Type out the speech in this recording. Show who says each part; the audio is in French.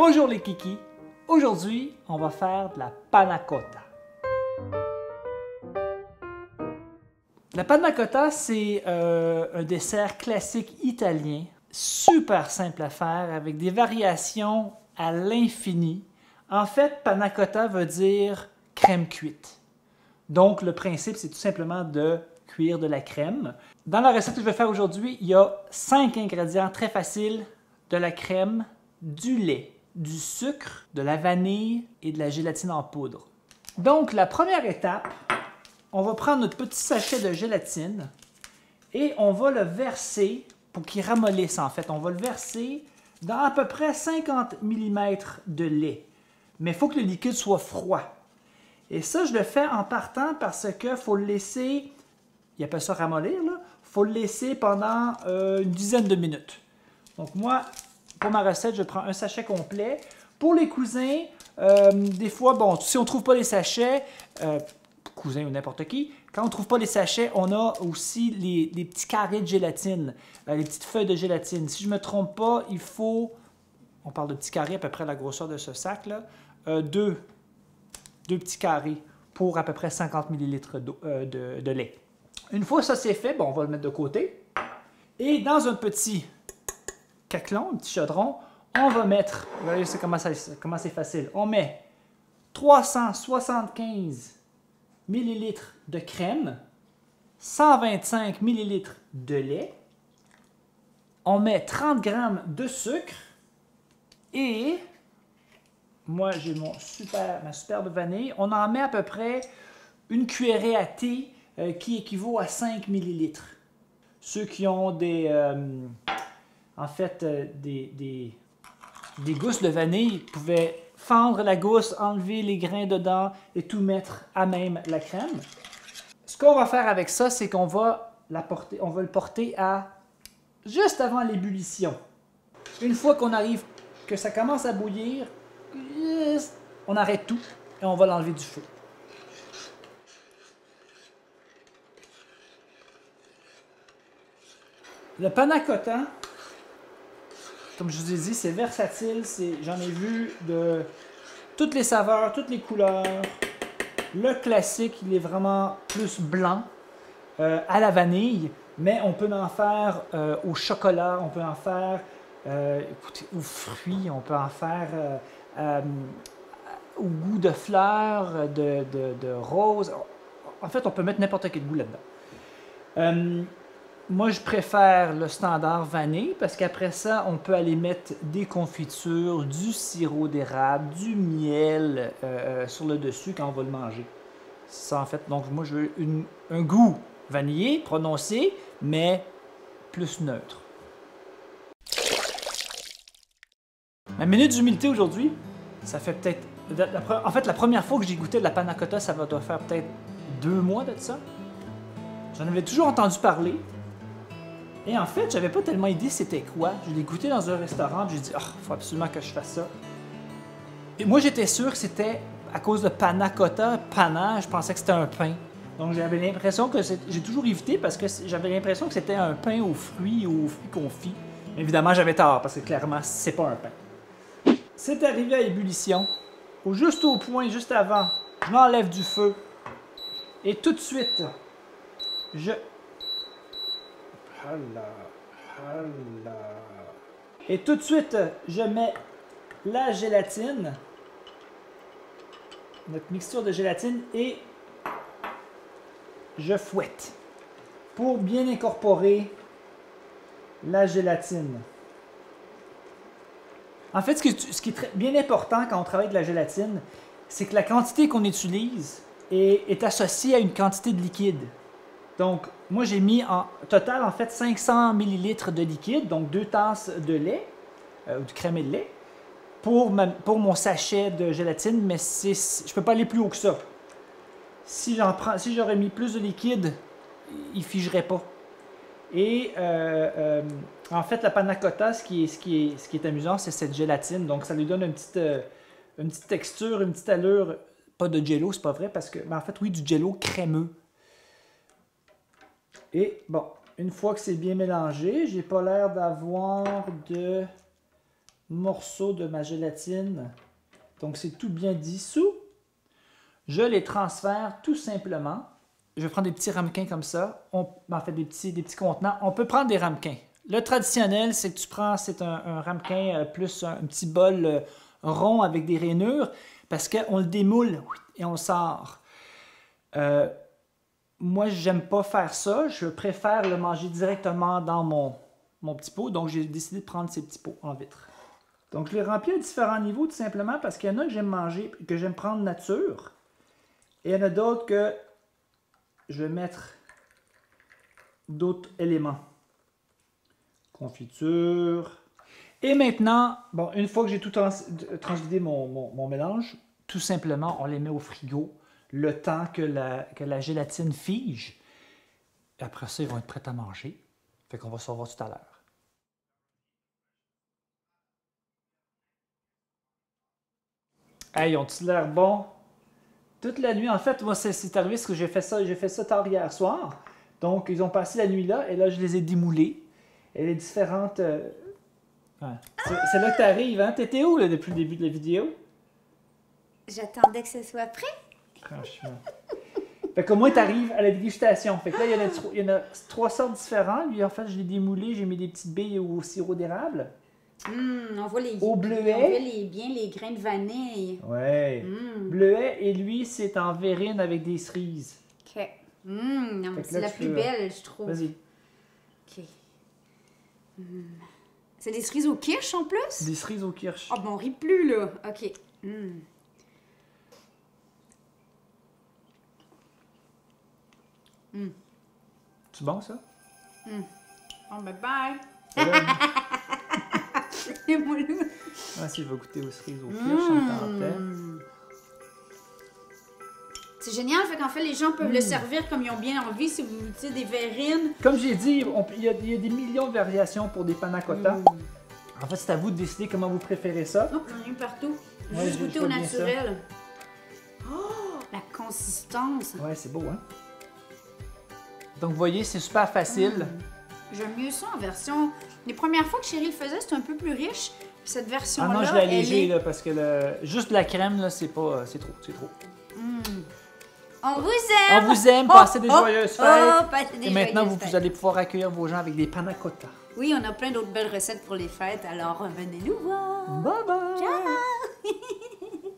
Speaker 1: Bonjour les kikis! Aujourd'hui, on va faire de la panna cotta. La panna cotta, c'est un dessert classique italien, super simple à faire, avec des variations à l'infini. En fait, panna cotta veut dire crème cuite. Donc, le principe, c'est tout simplement de cuire de la crème. Dans la recette que je vais faire aujourd'hui, il y a 5 ingrédients très faciles: de la crème, du lait, du sucre, de la vanille et de la gélatine en poudre. Donc, la première étape, on va prendre notre petit sachet de gélatine et on va le verser pour qu'il ramollisse en fait. On va le verser dans à peu près 50 mm de lait. Mais il faut que le liquide soit froid. Et ça, je le fais en partant parce qu'il faut le laisser, il appelle ça ramollir, il faut le laisser pendant une dizaine de minutes. Donc moi, pour ma recette, je prends un sachet complet. Pour les cousins, des fois, bon, si on ne trouve pas les sachets, cousin ou n'importe qui, quand on ne trouve pas les sachets, on a aussi les petits carrés de gélatine, les petites feuilles de gélatine. Si je ne me trompe pas, il faut, on parle de petits carrés, à peu près la grosseur de ce sac-là, deux petits carrés pour à peu près 50 ml de lait. Une fois ça c'est fait, bon, on va le mettre de côté. Et dans un petit caclon, un petit chaudron, on va mettre, vous voyez comment c'est facile, on met 375 ml de crème, 125 ml de lait, on met 30 g de sucre et moi j'ai ma superbe vanille, on en met à peu près une cuillerée à thé qui équivaut à 5 ml. Ceux qui ont des gousses de vanille pouvaient fendre la gousse, enlever les grains dedans et tout mettre à même la crème. Ce qu'on va faire avec ça, c'est qu'on va le porter à juste avant l'ébullition. Une fois qu'on arrive, que ça commence à bouillir, on arrête tout et on va l'enlever du feu. Le panna cotta, comme je vous ai dit, c'est versatile. J'en ai vu de toutes les saveurs, toutes les couleurs. Le classique, il est vraiment plus blanc, à la vanille, mais on peut en faire au chocolat, on peut en faire écoutez, aux fruits, on peut en faire au goût de fleurs, de rose. En fait, on peut mettre n'importe quel goût là-dedans. Moi, je préfère le standard vanille parce qu'après ça, on peut aller mettre des confitures, du sirop d'érable, du miel sur le dessus quand on va le manger. C'est ça en fait. Donc, moi, je veux un goût vanillé, prononcé, mais plus neutre. Ma minute d'humilité aujourd'hui, ça fait peut-être... En fait, la première fois que j'ai goûté de la panna cotta, ça doit faire peut-être 2 mois de ça. J'en avais toujours entendu parler. Et en fait, j'avais pas tellement idée c'était quoi. Je l'ai goûté dans un restaurant, j'ai dit, il faut absolument que je fasse ça. Et moi, j'étais sûr que c'était à cause de panna cotta. Panna, je pensais que c'était un pain. Donc, j'avais l'impression que j'ai toujours évité parce que j'avais l'impression que c'était un pain aux fruits confits. Évidemment, j'avais tort parce que clairement, c'est pas un pain. C'est arrivé à ébullition. Juste au point, juste avant, je m'enlève du feu. Et tout de suite, Et tout de suite, je mets la gélatine, notre mixture de gélatine, et je fouette pour bien incorporer la gélatine. En fait, ce qui est bien important quand on travaille avec la gélatine, c'est que la quantité qu'on utilise est associée à une quantité de liquide. Donc, moi, j'ai mis en total, en fait, 500 ml de liquide, donc 2 tasses de lait, ou de crème et de lait, pour mon sachet de gélatine, mais je ne peux pas aller plus haut que ça. Si j'aurais mis plus de liquide, il ne figerait pas. Et en fait, la panna cotta, ce qui est amusant, c'est cette gélatine. Donc, ça lui donne une petite texture, une petite allure. Pas de jello, c'est pas vrai, mais en fait, oui, du jello crémeux. Et bon, une fois que c'est bien mélangé, j'ai pas l'air d'avoir morceaux de ma gélatine. Donc, c'est tout bien dissous. Je les transfère tout simplement. Je prends des petits ramequins comme ça. En fait, des petits contenants. On peut prendre des ramequins. Le traditionnel, c'est que tu prends, c'est un ramequin plus un petit bol rond avec des rainures parce qu'on le démoule et on le sort. Moi, j'aime pas faire ça. Je préfère le manger directement dans mon petit pot. Donc, j'ai décidé de prendre ces petits pots en vitre. Donc, je les remplis à différents niveaux tout simplement parce qu'il y en a que j'aime manger, que j'aime prendre nature. Et il y en a d'autres que je vais mettre d'autres éléments. Confiture. Et maintenant, bon, une fois que j'ai tout transvidé mon mélange, tout simplement, on les met au frigo le temps que la gélatine fige. Et après ça, ils vont être prêts à manger. Fait qu'on va se revoir tout à l'heure. Hey, ont-ils l'air bons? Toute la nuit, en fait, moi, c'est arrivé parce que j'ai fait ça tard hier soir. Donc, ils ont passé la nuit là, et là, je les ai démoulés. Et les différentes... Ouais. C'est là que tu arrives, hein? T'étais où, là, depuis le début de la vidéo?
Speaker 2: J'attendais que ce soit prêt.
Speaker 1: Franchement. Fait qu'au moins, tu arrives à la dégustation. Fait que là, il y en a 3 sortes différentes. Lui, en fait, je l'ai démoulé, j'ai mis des petites billes au sirop d'érable.
Speaker 2: On voit les
Speaker 1: au bleuet.
Speaker 2: On voit bien les grains de vanille.
Speaker 1: Ouais. Bleuet, et lui, c'est en verrine avec des cerises.
Speaker 2: OK. C'est la plus belle, je trouve.
Speaker 1: Vas-y.
Speaker 2: OK. C'est des cerises au kirsch en plus?
Speaker 1: Des cerises au kirsch.
Speaker 2: Ah, bon, on rit plus, là. OK.
Speaker 1: C'est bon, ça?
Speaker 2: Oh, bye bye.
Speaker 1: Ah, si je vais goûter aux cerises au kirsch, ça me tentait.
Speaker 2: C'est génial, fait qu'en fait, les gens peuvent le servir comme ils ont bien envie, si vous utilisez des verrines.
Speaker 1: Comme j'ai dit, il y a des millions de variations pour des panna cotta. En fait, c'est à vous de décider comment vous préférez ça.
Speaker 2: Oh, j'en ai eu partout.
Speaker 1: Ouais,
Speaker 2: Juste goûter au
Speaker 1: bien
Speaker 2: naturel. Oh, la consistance.
Speaker 1: Ouais, c'est beau, hein? Donc, vous voyez, c'est super facile.
Speaker 2: J'aime mieux ça en version... Les premières fois que Chérie le faisait, c'était un peu plus riche. Puis cette version-là,
Speaker 1: ah non, je l'ai allégé, là, parce que juste la crème, là, c'est trop, c'est trop.
Speaker 2: On vous aime!
Speaker 1: On vous aime, passez des joyeuses fêtes.
Speaker 2: Passez des
Speaker 1: Et maintenant,
Speaker 2: joyeuses fêtes.
Speaker 1: vous allez pouvoir accueillir vos gens avec des panna cotta.
Speaker 2: Oui, on a plein d'autres belles recettes pour les fêtes, alors venez nous voir!
Speaker 1: Bye bye!
Speaker 2: Ciao!